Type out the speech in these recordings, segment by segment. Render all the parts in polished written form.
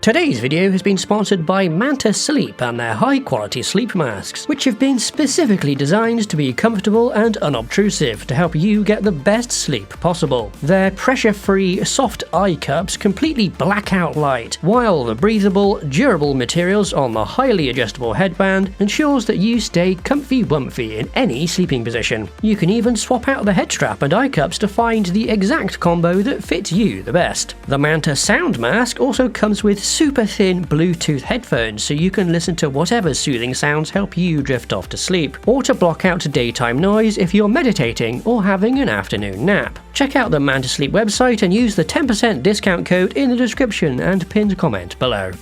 Today's video has been sponsored by Manta Sleep and their high-quality sleep masks, which have been specifically designed to be comfortable and unobtrusive to help you get the best sleep possible. Their pressure-free, soft eye cups completely black out light, while the breathable, durable materials on the highly adjustable headband ensures that you stay comfy-wumpy in any sleeping position. You can even swap out the head strap and eye cups to find the exact combo that fits you the best. The Manta Sound Mask also comes with super thin Bluetooth headphones so you can listen to whatever soothing sounds help you drift off to sleep, or to block out daytime noise if you're meditating or having an afternoon nap. Check out the Manta Sleep website and use the 10% discount code in the description and pinned comment below.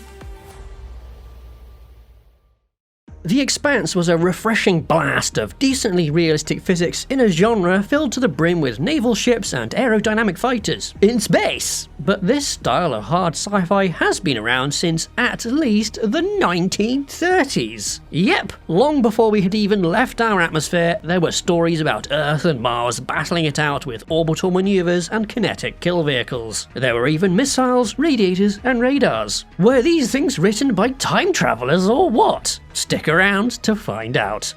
The Expanse was a refreshing blast of decently realistic physics in a genre filled to the brim with naval ships and aerodynamic fighters in space. But this style of hard sci-fi has been around since at least the 1930s. Yep, long before we had even left our atmosphere, there were stories about Earth and Mars battling it out with orbital maneuvers and kinetic kill vehicles. There were even missiles, radiators, and radars. Were these things written by time travelers or what? Stick around to find out.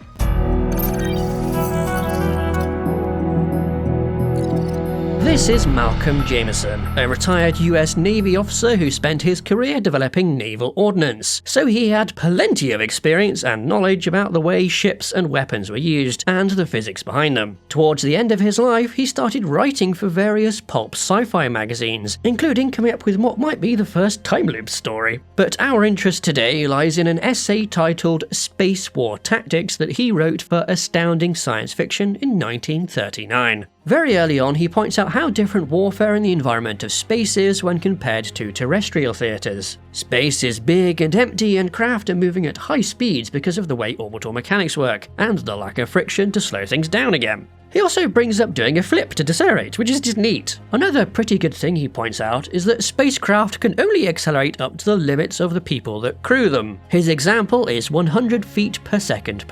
This is Malcolm Jameson, a retired US Navy officer who spent his career developing naval ordnance, so he had plenty of experience and knowledge about the way ships and weapons were used, and the physics behind them. Towards the end of his life, he started writing for various pulp sci-fi magazines, including coming up with what might be the first time loop story. But our interest today lies in an essay titled Space War Tactics that he wrote for Astounding Science Fiction in 1939. Very early on, he points out how different warfare in the environment of space is when compared to terrestrial theatres. Space is big and empty, and craft are moving at high speeds because of the way orbital mechanics work, and the lack of friction to slow things down again. He also brings up doing a flip to decelerate, which is just neat. Another pretty good thing he points out is that spacecraft can only accelerate up to the limits of the people that crew them. His example is 100 feet per second,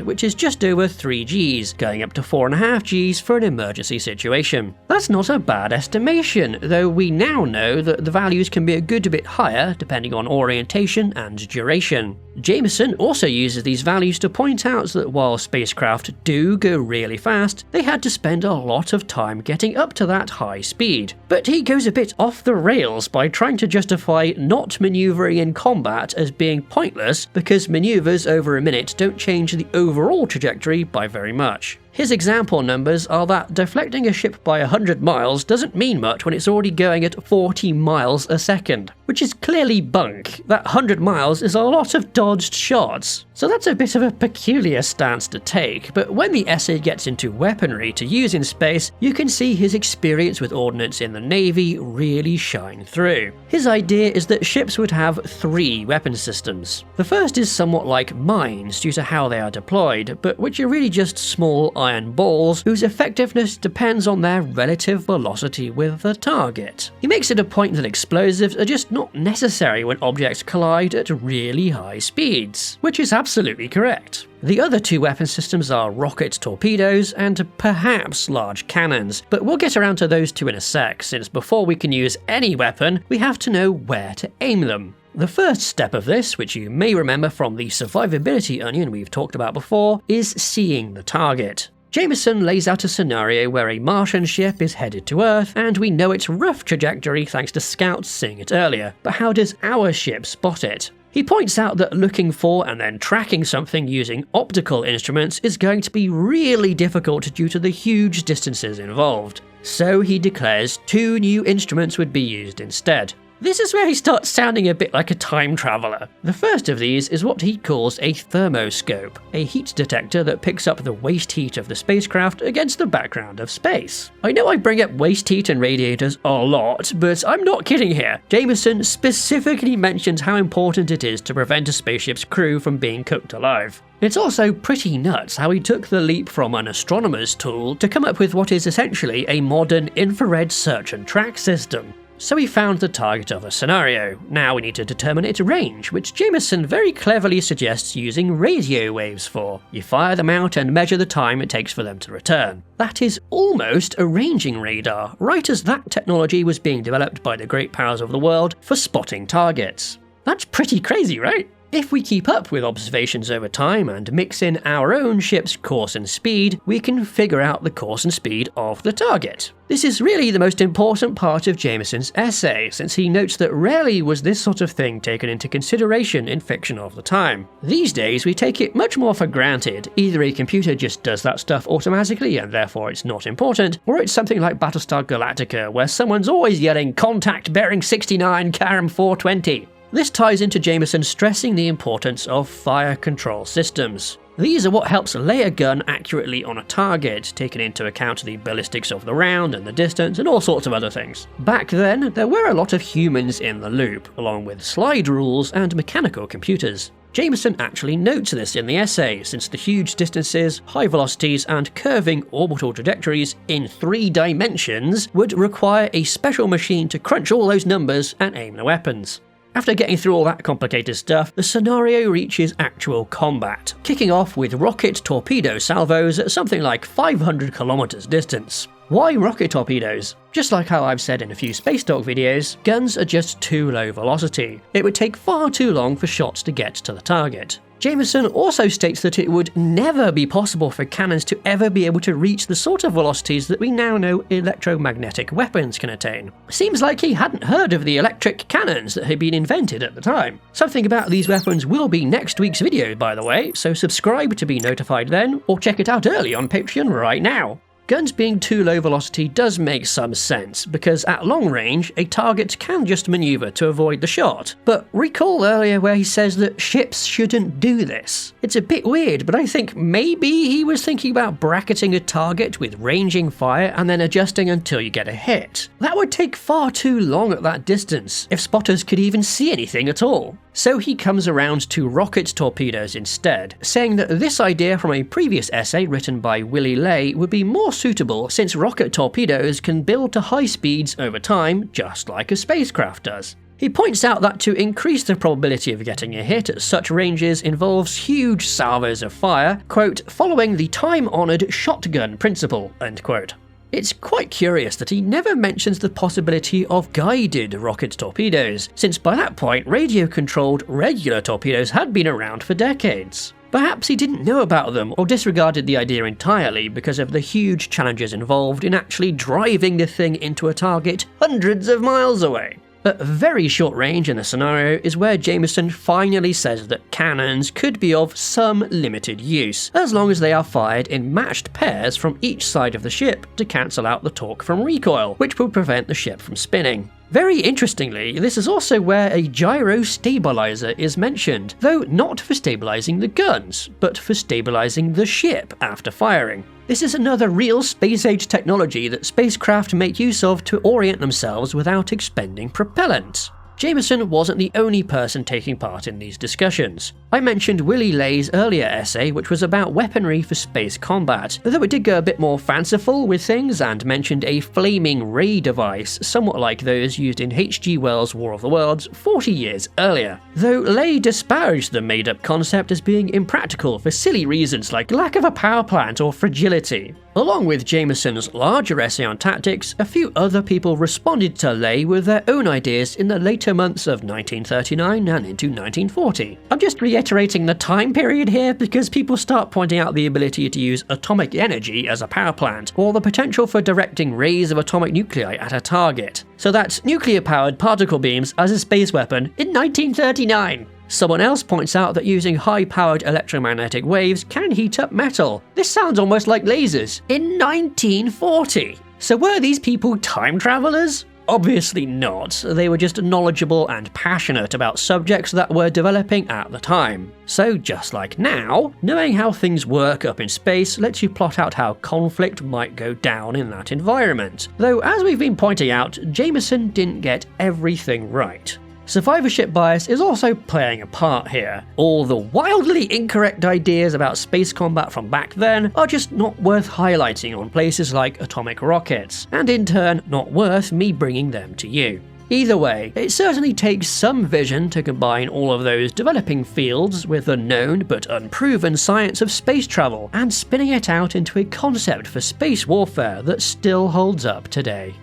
which is just over 3 Gs, going up to 4.5 Gs for an emergency situation. That's not a bad estimation, though we now know that the values can be a good bit higher depending on orientation and duration. Jameson also uses these values to point out that while spacecraft do go really fast, they had to spend a lot of time getting up to that high speed. But he goes a bit off the rails by trying to justify not maneuvering in combat as being pointless because maneuvers over a minute don't change the overall trajectory by very much. His example numbers are that deflecting a ship by 100 miles doesn't mean much when it's already going at 40 miles a second, which is clearly bunk. That 100 miles is a lot of dodged shots. So that's a bit of a peculiar stance to take, but when the essay gets into weaponry to use in space, you can see his experience with ordnance in the Navy really shine through. His idea is that ships would have 3 weapon systems. The first is somewhat like mines due to how they are deployed, but which are really just small iron balls whose effectiveness depends on their relative velocity with the target. He makes it a point that explosives are just not necessary when objects collide at really high speeds, which is absolutely correct. The other 2 weapon systems are rocket torpedoes and perhaps large cannons, but we'll get around to those 2 in a sec, since before we can use any weapon, we have to know where to aim them. The first step of this, which you may remember from the survivability onion we've talked about before, is seeing the target. Jameson lays out a scenario where a Martian ship is headed to Earth, and we know its rough trajectory thanks to scouts seeing it earlier, but how does our ship spot it? He points out that looking for and then tracking something using optical instruments is going to be really difficult due to the huge distances involved. So he declares 2 new instruments would be used instead. This is where he starts sounding a bit like a time traveller. The first of these is what he calls a thermoscope, a heat detector that picks up the waste heat of the spacecraft against the background of space. I know I bring up waste heat and radiators a lot, but I'm not kidding here. Jameson specifically mentions how important it is to prevent a spaceship's crew from being cooked alive. It's also pretty nuts how he took the leap from an astronomer's tool to come up with what is essentially a modern infrared search and track system. So he found the target of a scenario. Now we need to determine its range, which Jameson very cleverly suggests using radio waves for. You fire them out and measure the time it takes for them to return. That is almost a ranging radar, right as that technology was being developed by the great powers of the world for spotting targets. That's pretty crazy, right? If we keep up with observations over time and mix in our own ship's course and speed, we can figure out the course and speed of the target. This is really the most important part of Jameson's essay, since he notes that rarely was this sort of thing taken into consideration in fiction of the time. These days we take it much more for granted. Either a computer just does that stuff automatically and therefore it's not important, or it's something like Battlestar Galactica where someone's always yelling "Contact bearing 69, Karam 420. This ties into Jameson stressing the importance of fire control systems. These are what helps lay a gun accurately on a target, taking into account the ballistics of the round and the distance and all sorts of other things. Back then, there were a lot of humans in the loop, along with slide rules and mechanical computers. Jameson actually notes this in the essay, since the huge distances, high velocities, and curving orbital trajectories in 3 dimensions would require a special machine to crunch all those numbers and aim the weapons. After getting through all that complicated stuff, the scenario reaches actual combat, kicking off with rocket torpedo salvos at something like 500 kilometers distance. Why rocket torpedoes? Just like how I've said in a few Spacedock videos, guns are just too low velocity. It would take far too long for shots to get to the target. Jameson also states that it would never be possible for cannons to ever be able to reach the sort of velocities that we now know electromagnetic weapons can attain. Seems like he hadn't heard of the electric cannons that had been invented at the time. Something about these weapons will be next week's video, by the way, so subscribe to be notified then, or check it out early on Patreon right now. Guns being too low velocity does make some sense, because at long range, a target can just maneuver to avoid the shot. But recall earlier where he says that ships shouldn't do this. It's a bit weird, but I think maybe he was thinking about bracketing a target with ranging fire and then adjusting until you get a hit. That would take far too long at that distance, if spotters could even see anything at all. So he comes around to rocket torpedoes instead, saying that this idea from a previous essay written by Willy Ley would be more suitable since rocket torpedoes can build to high speeds over time, just like a spacecraft does. He points out that to increase the probability of getting a hit at such ranges involves huge salvos of fire, quote, following the time-honoured shotgun principle, end quote. It's quite curious that he never mentions the possibility of guided rocket torpedoes, since by that point radio-controlled regular torpedoes had been around for decades. Perhaps he didn't know about them or disregarded the idea entirely because of the huge challenges involved in actually driving the thing into a target hundreds of miles away. At very short range in the scenario is where Jameson finally says that cannons could be of some limited use, as long as they are fired in matched pairs from each side of the ship to cancel out the torque from recoil, which would prevent the ship from spinning. Very interestingly, this is also where a gyro stabilizer is mentioned, though not for stabilizing the guns, but for stabilizing the ship after firing. This is another real space-age technology that spacecraft make use of to orient themselves without expending propellant. Jameson wasn't the only person taking part in these discussions. I mentioned Willy Ley's earlier essay, which was about weaponry for space combat, though it did go a bit more fanciful with things and mentioned a flaming ray device, somewhat like those used in H.G. Wells' War of the Worlds 40 years earlier. Though Ley disparaged the made-up concept as being impractical for silly reasons like lack of a power plant or fragility. Along with Jameson's larger essay on tactics, a few other people responded to Ley with their own ideas in the later months of 1939 and into 1940. I'm just reiterating the time period here because people start pointing out the ability to use atomic energy as a power plant, or the potential for directing rays of atomic nuclei at a target. So that's nuclear-powered particle beams as a space weapon in 1939. Someone else points out that using high-powered electromagnetic waves can heat up metal. This sounds almost like lasers. In 1940! So were these people time travelers? Obviously not. They were just knowledgeable and passionate about subjects that were developing at the time. So just like now, knowing how things work up in space lets you plot out how conflict might go down in that environment. Though as we've been pointing out, Jameson didn't get everything right. Survivorship bias is also playing a part here. All the wildly incorrect ideas about space combat from back then are just not worth highlighting on places like atomic rockets, and in turn not worth me bringing them to you. Either way, it certainly takes some vision to combine all of those developing fields with the known but unproven science of space travel and spinning it out into a concept for space warfare that still holds up today.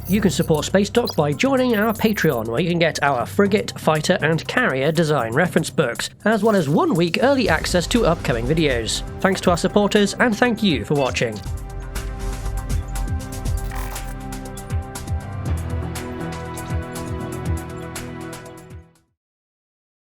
You can support Spacedock by joining our Patreon, where you can get our frigate, fighter and carrier design reference books, as well as 1 week early access to upcoming videos. Thanks to our supporters, and thank you for watching.